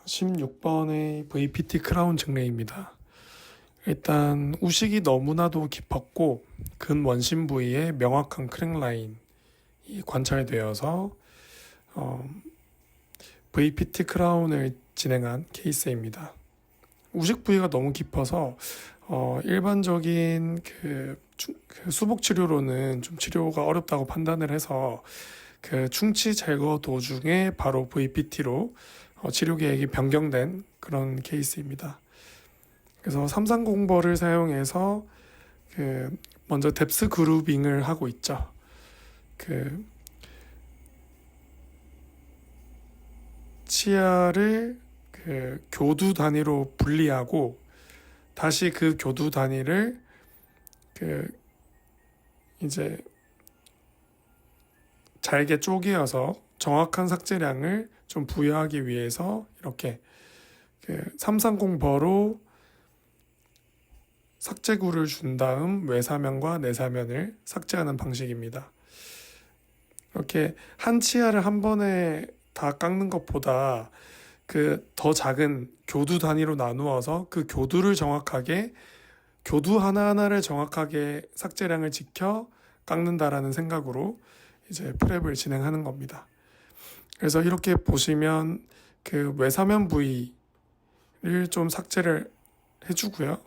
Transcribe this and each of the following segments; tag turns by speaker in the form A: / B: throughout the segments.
A: 16번의 VPT 크라운 증례입니다. 일단 우식이 너무나도 깊었고 근원심 부위에 명확한 크랙라인이 관찰되어서 VPT 크라운을 진행한 케이스입니다. 우식 부위가 너무 깊어서 일반적인 그 수복 치료로는 좀 치료가 어렵다고 판단을 해서 그 충치 제거 도중에 바로 VPT로 치료 계획이 변경된 그런 케이스입니다. 그래서 330버를 사용해서 그 먼저 뎁스 그루빙을 하고 있죠. 그 치아를 그 교두 단위로 분리하고 다시 그 교두 단위를 그 이제 잘게 쪼개어서 정확한 삭제량을 좀 부여하기 위해서 이렇게 그 330버로 삭제구를 준 다음 외사면과 내사면을 삭제하는 방식입니다. 이렇게 한 치아를 한 번에 다 깎는 것보다 그 더 작은 교두 단위로 나누어서 그 교두를 정확하게 교두 하나하나를 정확하게 삭제량을 지켜 깎는다라는 생각으로 이제 프랩을 진행하는 겁니다. 그래서 이렇게 보시면 그 외사면 부위를 좀 삭제를 해주고요.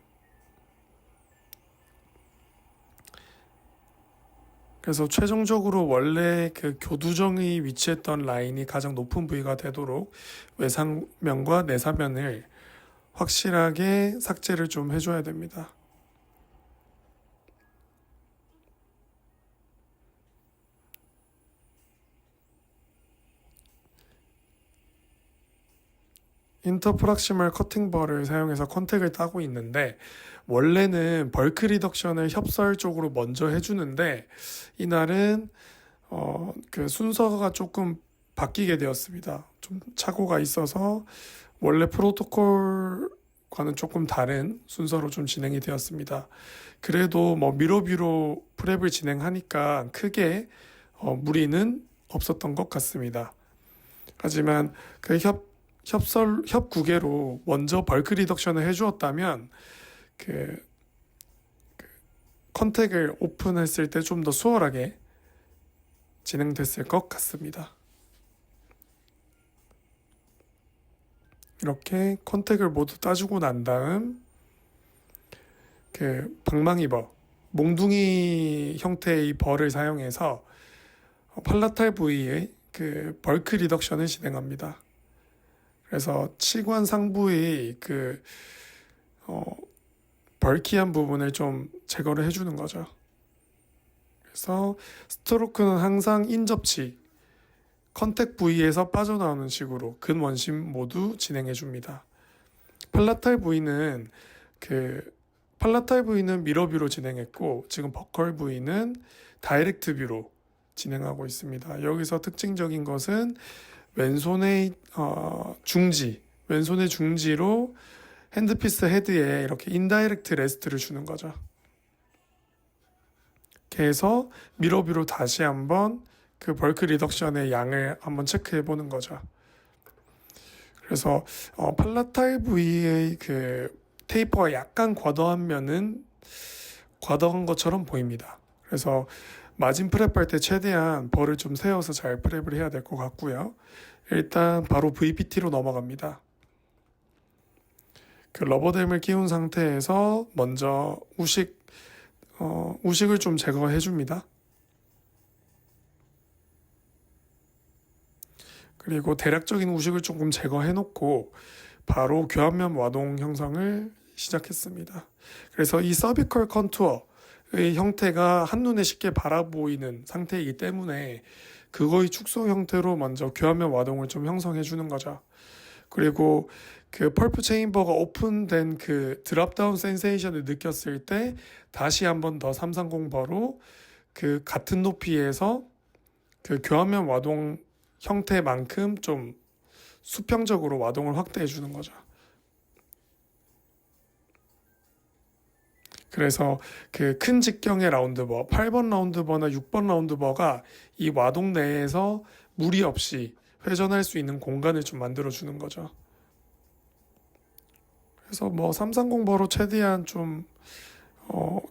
A: 그래서 최종적으로 원래 그 교두정이 위치했던 라인이 가장 높은 부위가 되도록 외상면과 내사면을 확실하게 삭제를 좀 해줘야 됩니다. 인터프락시멀 커팅버를 사용해서 컨택을 따고 있는데 원래는 벌크 리덕션을 협설 쪽으로 먼저 해주는데 이날은 그 순서가 조금 바뀌게 되었습니다. 좀 착오가 있어서 원래 프로토콜과는 조금 다른 순서로 좀 진행이 되었습니다. 그래도 뭐 미로뷰로 프랩을 진행하니까 크게 무리는 없었던 것 같습니다. 하지만 그 협구개로 먼저 벌크 리덕션을 해주었다면 그 컨택을 오픈했을 때 좀 더 수월하게 진행됐을 것 같습니다. 이렇게 컨택을 모두 따주고 난 다음 그 방망이버, 몽둥이 형태의 벌을 사용해서 팔라탈 부위의 그 벌크 리덕션을 진행합니다. 그래서 치관 상부의 그 벌키한 부분을 좀 제거를 해주는 거죠. 그래서 스트로크는 항상 인접치, 컨택 부위에서 빠져나오는 식으로 근원심 모두 진행해 줍니다. 팔라탈 부위는 미러뷰로 진행했고 지금 버컬 부위는 다이렉트 뷰로 진행하고 있습니다. 여기서 특징적인 것은 왼손의 중지로 핸드피스 헤드에 이렇게 인다이렉트 레스트를 주는 거죠. 이렇게 해서 미러뷰로 다시 한번 그 벌크 리덕션의 양을 한번 체크해 보는 거죠. 그래서 팔라탈 부위의 그 테이퍼가 약간 과도한 면은 과도한 것처럼 보입니다. 그래서 마진 프랩할 때 최대한 벌을 좀 세워서 잘 프랩을 해야 될 것 같고요. 일단 바로 VPT로 넘어갑니다. 그 러버댐을 끼운 상태에서 먼저 우식을 좀 제거해 줍니다. 그리고 대략적인 우식을 조금 제거해 놓고 바로 교합면 와동 형성을 시작했습니다. 그래서 이 서비컬 컨투어의 형태가 한눈에 쉽게 바라보이는 상태이기 때문에 그거의 축소 형태로 먼저 교합면 와동을 좀 형성해 주는 거죠. 그리고 그 펄프 체인버가 오픈된 그 드랍다운 센세이션을 느꼈을 때 다시 한번 더 330버로 그 같은 높이에서 그 교합면 와동 형태만큼 좀 수평적으로 와동을 확대해 주는 거죠. 그래서 그 큰 직경의 라운드버, 8번 라운드버나 6번 라운드버가 이 와동 내에서 무리 없이 회전할 수 있는 공간을 좀 만들어 주는 거죠. 그래서 뭐 330버로 최대한 좀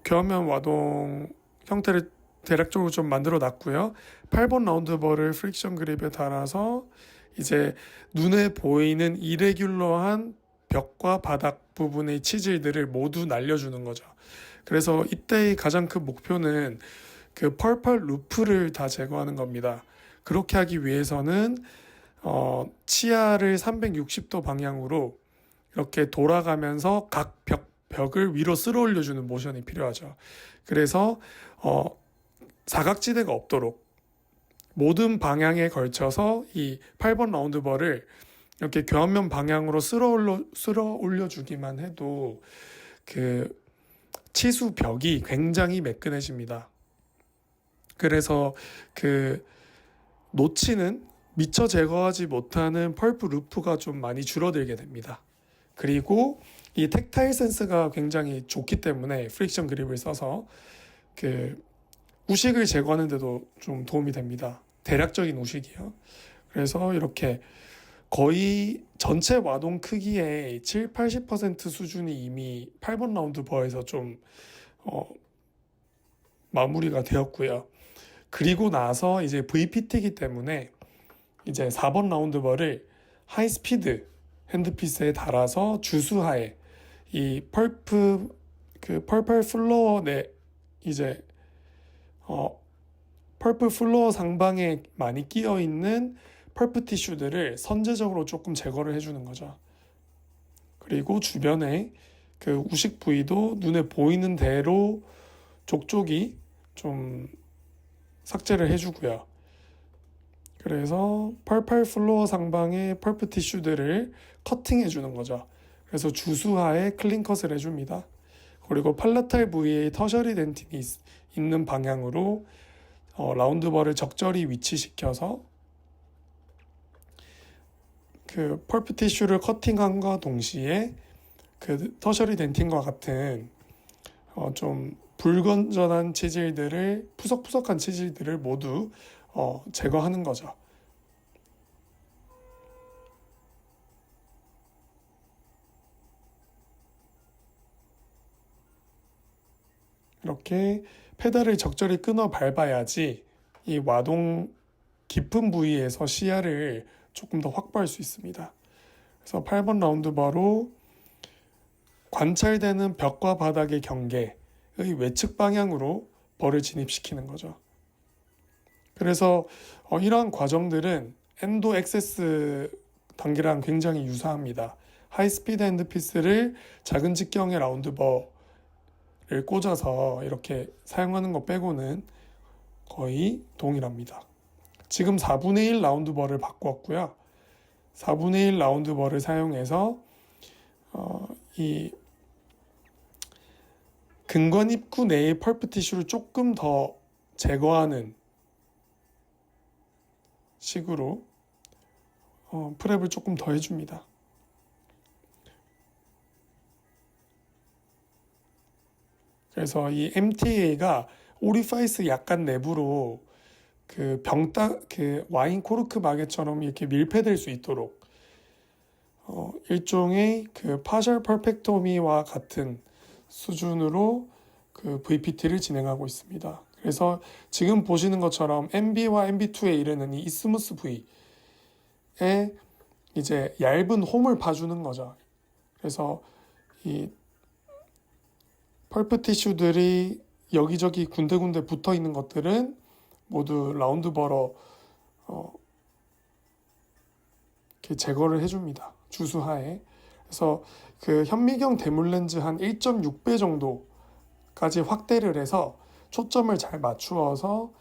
A: 교환면 와동 형태를 대략적으로 좀 만들어 놨고요. 8번 라운드버를 프릭션 그립에 달아서 이제 눈에 보이는 이레귤러한 벽과 바닥 부분의 치질들을 모두 날려주는 거죠. 그래서 이때의 가장 큰 목표는 그 펄펄 루프를 다 제거하는 겁니다. 그렇게 하기 위해서는 치아를 360도 방향으로 이렇게 돌아가면서 각 벽을 위로 쓸어 올려주는 모션이 필요하죠. 그래서 사각지대가 없도록 모든 방향에 걸쳐서 이 8번 라운드버를 이렇게 교환면 방향으로 쓸어 올려주기만 해도 그 치수 벽이 굉장히 매끈해집니다. 그래서 그 놓치는 미처 제거하지 못하는 펄프 루프가 좀 많이 줄어들게 됩니다. 그리고 이 텍타일 센스가 굉장히 좋기 때문에 프릭션 그립을 써서 그 우식을 제거하는 데도 좀 도움이 됩니다. 대략적인 우식이요. 그래서 이렇게 거의 전체 와동 크기의 7, 80% 수준이 이미 8번 라운드 버에서 좀 마무리가 되었고요. 그리고 나서 이제 VPT이기 때문에 이제 4번 라운드 버를 하이스피드 핸드피스에 달아서 주수하에 이 펄프 플로어 내 이제 펄프 플로어 상방에 많이 끼어 있는 펄프 티슈들을 선제적으로 조금 제거를 해주는 거죠. 그리고 주변에 그 우식 부위도 눈에 보이는 대로 족족이 좀 삭제를 해주고요. 그래서 펄펄 플로어 상방의 펄프 티슈들을 커팅해 주는 거죠. 그래서 주수하에 클린컷을 해줍니다. 그리고 팔라탈 부위에 터셔리 덴틴이 있는 방향으로 라운드버를 적절히 위치시켜서 그 펄프 티슈를 커팅함과 동시에 그 터셔리 덴틴과 같은 좀 불건전한 치질들을 푸석푸석한 치질들을 모두 제거하는 거죠. 이렇게 페달을 적절히 끊어 밟아야지 이 와동 깊은 부위에서 시야를 조금 더 확보할 수 있습니다. 그래서 8번 라운드바로 관찰되는 벽과 바닥의 경계의 외측 방향으로 벌을 진입시키는 거죠. 그래서 이러한 과정들은 엔도 액세스 단계랑 굉장히 유사합니다. 하이스피드 핸드피스를 작은 직경의 라운드버를 꽂아서 이렇게 사용하는 것 빼고는 거의 동일합니다. 지금 4분의 1 라운드버를 바꿨고요. 4분의 1 라운드버를 사용해서 이 근관 입구 내의 펄프 티슈를 조금 더 제거하는 식으로 프랩을 조금 더 해줍니다. 그래서 이 MTA가 오리파이스 약간 내부로 그 와인 코르크 마개처럼 이렇게 밀폐될 수 있도록 일종의 그 파셜 퍼펙토미와 같은 수준으로 그 VPT를 진행하고 있습니다. 그래서 지금 보시는 것처럼 MB와 MB2에 이르는 이 이스무스 부위에 이제 얇은 홈을 파주는 거죠. 그래서 이 펄프 티슈들이 여기저기 군데군데 붙어 있는 것들은 모두 라운드버러 이렇게 제거를 해줍니다. 주수하에. 그래서 그 현미경 대물 렌즈 한 1.6배 정도까지 확대를 해서 초점을 잘 맞추어서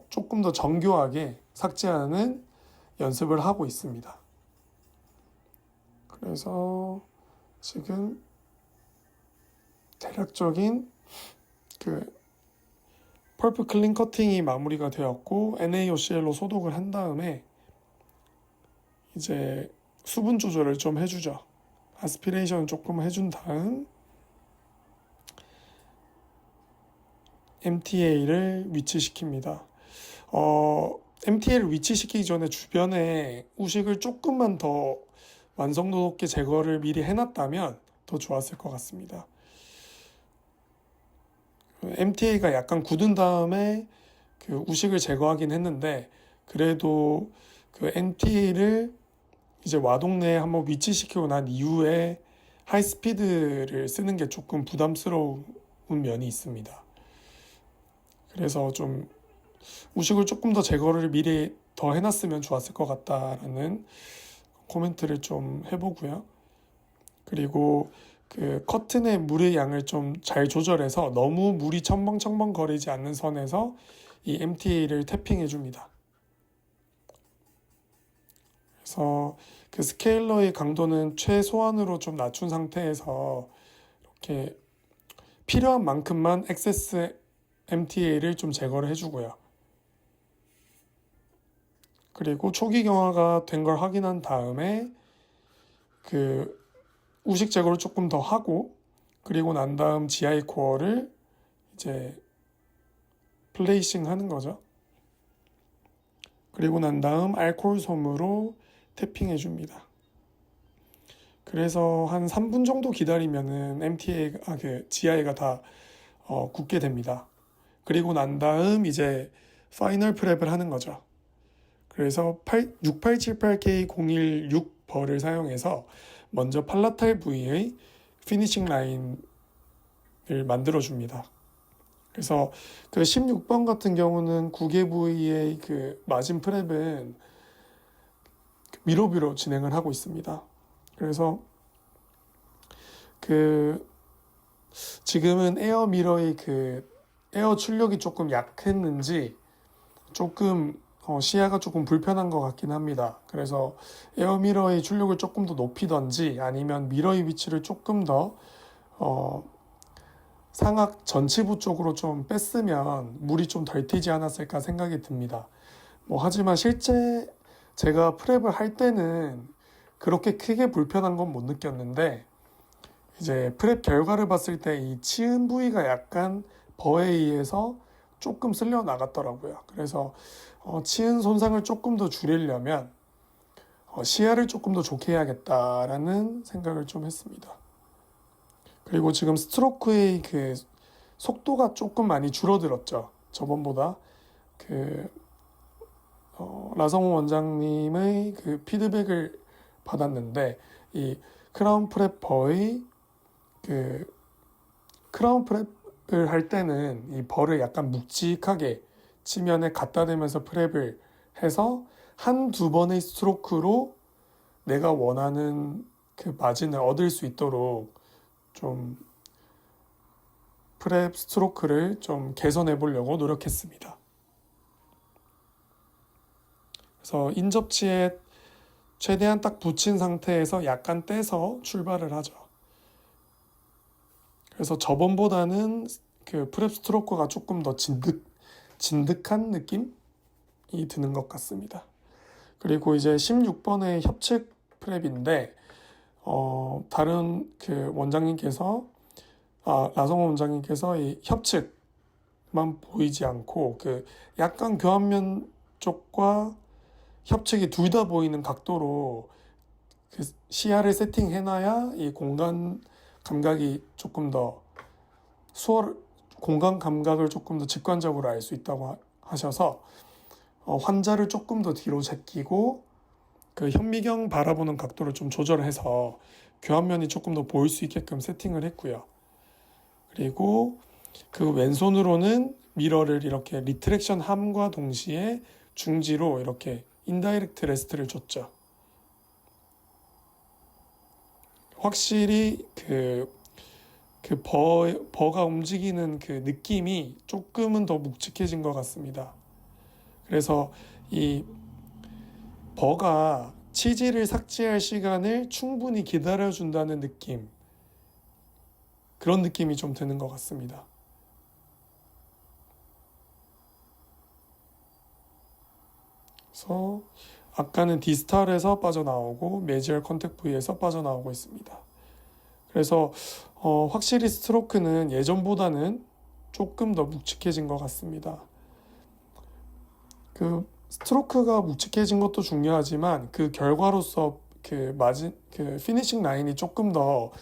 A: 조금 더 정교하게 삭제하는 연습을 하고 있습니다. 그래서 지금 대략적인 그 펄프 클린 커팅이 마무리가 되었고 NaOCl로 소독을 한 다음에 이제 수분 조절을 좀 해주죠. 아스피레이션 조금 해준 다음 MTA를 위치시킵니다. MTA를 위치시키기 전에 주변에 우식을 조금만 더 완성도 높게 제거를 미리 해놨다면 더 좋았을 것 같습니다. MTA가 약간 굳은 다음에 그 우식을 제거하긴 했는데 그래도 그 MTA를 이제 와동 내에 한번 위치시키고 난 이후에 하이스피드를 쓰는 게 조금 부담스러운 면이 있습니다. 그래서 좀 우식을 조금 더 제거를 미리 더 해놨으면 좋았을 것 같다라는 코멘트를 좀 해보고요. 그리고 그 커튼의 물의 양을 좀 잘 조절해서 너무 물이 첨벙첨벙 거리지 않는 선에서 이 MTA를 탭핑해 줍니다. 그래서 그 스케일러의 강도는 최소한으로 좀 낮춘 상태에서 이렇게 필요한 만큼만 액세스 MTA를 좀 제거를 해주고요. 그리고 초기 경화가 된 걸 확인한 다음에 그 우식 제거를 조금 더 하고 그리고 난 다음 GI 코어를 이제 플레이싱 하는 거죠. 그리고 난 다음 알코올 솜으로 탭핑해 줍니다. 그래서 한 3분 정도 기다리면은 그 GI가 다 굳게 됩니다. 그리고 난 다음 이제 파이널 프랩을 하는 거죠. 그래서 6878K016 벌을 사용해서 먼저 팔라탈 부위의 피니싱 라인을 만들어 줍니다. 그래서 그 16번 같은 경우는 구개 부위의 그 마진 프랩은 미로비로 진행을 하고 있습니다. 그래서 그 지금은 에어 미러의 그 에어 출력이 조금 약했는지 조금 시야가 조금 불편한 것 같긴 합니다. 그래서 에어 미러의 출력을 조금 더 높이던지 아니면 미러의 위치를 조금 더 상악 전치부 쪽으로 좀 뺐으면 물이 좀 덜 튀지 않았을까 생각이 듭니다. 하지만 실제 제가 프랩을 할 때는 그렇게 크게 불편한 건 못 느꼈는데 이제 프랩 결과를 봤을 때 이 치은 부위가 약간 버에 의해서 조금 쓸려 나갔더라고요. 그래서 치은 손상을 조금 더 줄이려면 시야를 조금 더 좋게 해야겠다라는 생각을 좀 했습니다. 그리고 지금 스트로크의 그 속도가 조금 많이 줄어들었죠. 저번보다 라성호 원장님의 그 피드백을 받았는데 이 크라운 프랩버의 그 크라운 프랩을 할 때는 이 벌을 약간 묵직하게 치면에 갖다 대면서 프랩을 해서 한두 번의 스트로크로 내가 원하는 그 마진을 얻을 수 있도록 좀 프랩 스트로크를 좀 개선해 보려고 노력했습니다. 그래서 인접치에 최대한 딱 붙인 상태에서 약간 떼서 출발을 하죠. 그래서 저번보다는 그 프랩 스트로크가 조금 더 진득한 느낌이 드는 것 같습니다. 그리고 이제 16번의 협측 프랩인데 다른 그 원장님께서 라성호 원장님께서 이 협측만 보이지 않고 그 약간 교환면 쪽과 협측이 둘 다 보이는 각도로 그 시야를 세팅해놔야 이 공간 감각이 조금 더 공간 감각을 조금 더 직관적으로 알 수 있다고 하셔서 환자를 조금 더 뒤로 제끼고 그 현미경 바라보는 각도를 좀 조절해서 교환면이 조금 더 보일 수 있게끔 세팅을 했고요. 그리고 그 왼손으로는 미러를 이렇게 리트랙션 함과 동시에 중지로 이렇게 인다이렉트 레스트를 줬죠. 확실히 버가 움직이는 그 느낌이 조금은 더 묵직해진 것 같습니다. 그래서 이 버가 치질을 삭제할 시간을 충분히 기다려준다는 느낌, 그런 느낌이 좀 드는 것 같습니다. 그래서 아까는 디스탈에서 빠져나오고 메지얼 컨택 부위에서 빠져나오고 있습니다. 그래서 확실히 스트로크는 예전보다는 조금 더 묵직해진 것 같습니다. 그 스트로크가 묵직해진 것도 중요하지만 그 결과로서 그 피니싱 라인이 조금 더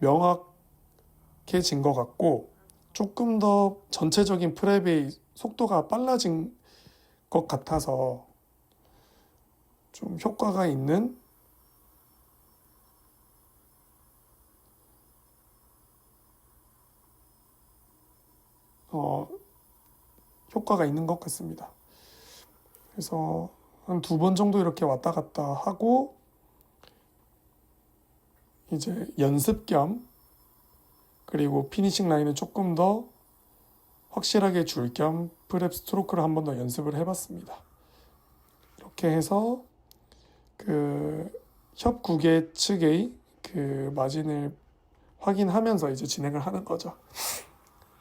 A: 명확해진 것 같고 조금 더 전체적인 프랩의 속도가 빨라진 것 같아서 좀 효과가 있는 어, 효과가 있는 것 같습니다. 그래서 한 2번 정도 이렇게 왔다 갔다 하고 이제 연습 겸 그리고 피니싱 라인을 조금 더 확실하게 줄 겸 프랩 스트로크를 한 번 더 연습을 해봤습니다. 이렇게 해서 그 협구개 측의 그 마진을 확인하면서 이제 진행을 하는 거죠.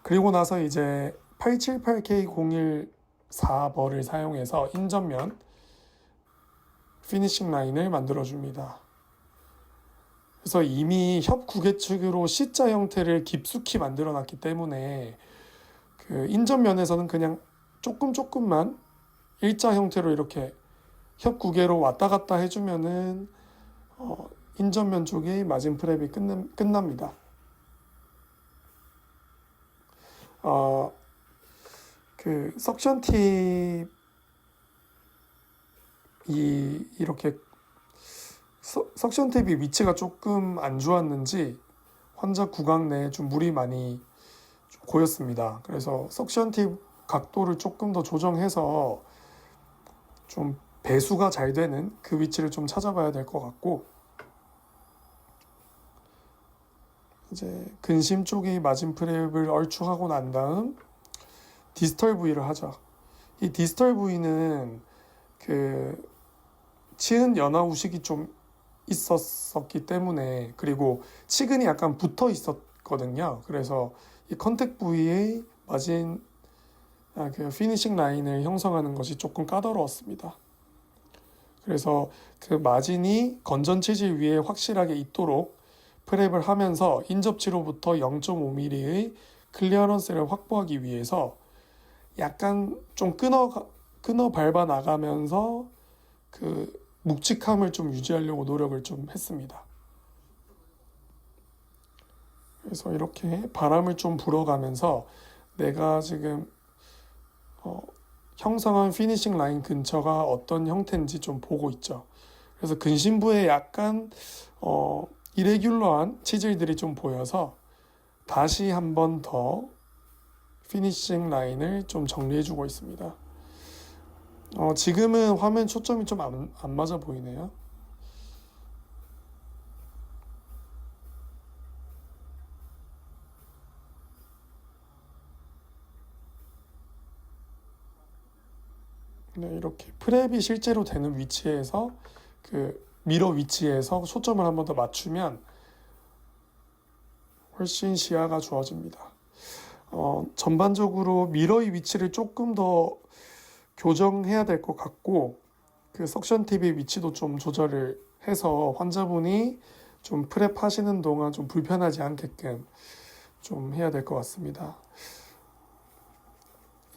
A: 그리고 나서 이제 878K014벌을 사용해서 인전면 피니싱 라인을 만들어줍니다. 그래서 이미 협구개측으로 C자 형태를 깊숙이 만들어놨기 때문에 그 인전면에서는 그냥 조금만 일자 형태로 이렇게 협구개로 왔다 갔다 해주면은 인전면 쪽의 마진 프랩이 끝납니다. 그 석션 팁이 이렇게 석션 팁이 위치가 조금 안 좋았는지 환자 구강 내에 좀 물이 많이 고였습니다. 그래서 석션 팁 각도를 조금 더 조정해서 좀 배수가 잘 되는 그 위치를 좀 찾아봐야 될 것 같고 이제 근심 쪽이 마진 프랩을 얼추하고 난 다음 디스털 부위를 하죠. 이 디스털 부위는 그 치은 연화 우식이 좀 있었기 때문에 그리고 치근이 약간 붙어 있었거든요. 그래서 이 컨택 부위의 마진 그 피니싱 라인을 형성하는 것이 조금 까다로웠습니다. 그래서 그 마진이 건전 체질 위에 확실하게 있도록 프랩을 하면서 인접치로부터 0.5mm의 클리어런스를 확보하기 위해서 약간 좀 끊어 밟아 나가면서 그 묵직함을 좀 유지하려고 노력을 좀 했습니다. 그래서 이렇게 바람을 좀 불어가면서 내가 지금 형성한 피니싱 라인 근처가 어떤 형태인지 좀 보고 있죠. 그래서 근심부에 약간 이레귤러한 치질들이 좀 보여서 다시 한 번 더 피니싱 라인을 좀 정리해주고 있습니다. 지금은 화면 초점이 좀 안 맞아 보이네요. 네, 이렇게 프랩이 실제로 되는 위치에서 그 미러 위치에서 초점을 한 번 더 맞추면 훨씬 시야가 좋아집니다. 전반적으로 미러의 위치를 조금 더 교정해야 될 것 같고 그 석션 팁의 위치도 좀 조절을 해서 환자분이 좀 프랩 하시는 동안 좀 불편하지 않게끔 좀 해야 될 것 같습니다.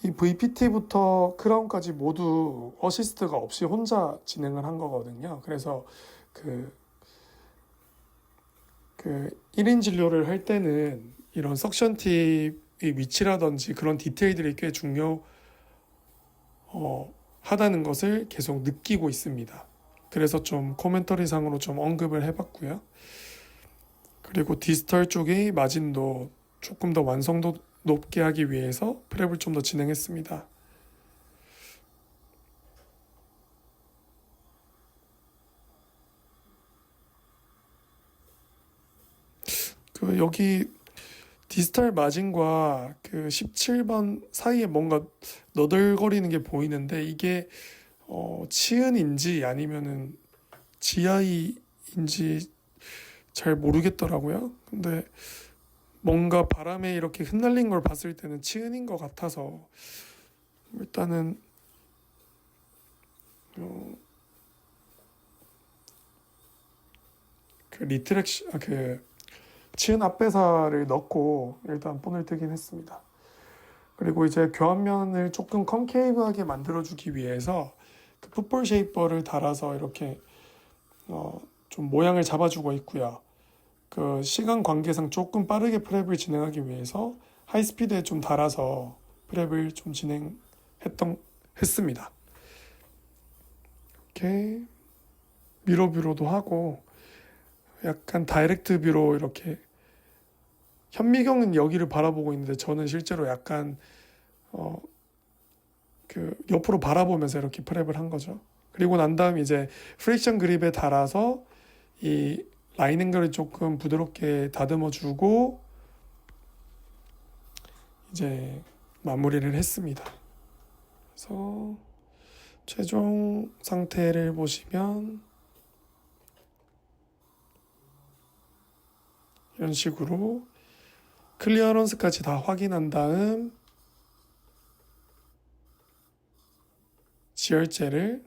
A: 이 VPT부터 크라운까지 모두 어시스트가 없이 혼자 진행을 한 거거든요. 그래서 그 1인 진료를 할 때는 이런 석션 팁의 위치라든지 그런 디테일들이 꽤 하다는 것을 계속 느끼고 있습니다. 그래서 좀 코멘터리 상으로 좀 언급을 해봤고요. 그리고 디스털 쪽의 마진도 조금 더 완성도 높게 하기 위해서 프랩을 좀 더 진행했습니다. 여기 디스털 마진과 그 17번 사이에 뭔가 너덜거리는 게 보이는데 이게 치은인지 아니면은 지하이인지 잘 모르겠더라고요. 근데 뭔가 바람에 이렇게 흩날린 걸 봤을 때는 치은인 것 같아서 일단은 치은 앞배사를 넣고 일단 본을 뜨긴 했습니다. 그리고 이제 교환면을 조금 컨케이브하게 만들어주기 위해서 그 풋볼 쉐이퍼를 달아서 이렇게 좀 모양을 잡아주고 있고요. 그 시간 관계상 조금 빠르게 프랩을 진행하기 위해서 하이스피드에 좀 달아서 프랩을 좀 했습니다. 이렇게 미러 뷰로도 하고 약간 다이렉트 뷰로 이렇게 현미경은 여기를 바라보고 있는데 저는 실제로 약간 그 옆으로 바라보면서 이렇게 프랩을 한 거죠. 그리고 난 다음 이제 프릭션 그립에 달아서 이 라인 앵글을 조금 부드럽게 다듬어 주고 이제 마무리를 했습니다. 그래서 최종 상태를 보시면 이런 식으로 클리어런스까지 다 확인한 다음 지열제를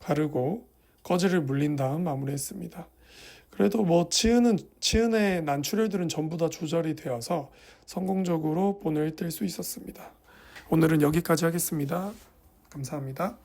A: 바르고 거즈를 물린 다음 마무리했습니다. 그래도 뭐 치은의 난출혈들은 전부 다 조절이 되어서 성공적으로 본을 뜰 수 있었습니다. 오늘은 여기까지 하겠습니다. 감사합니다.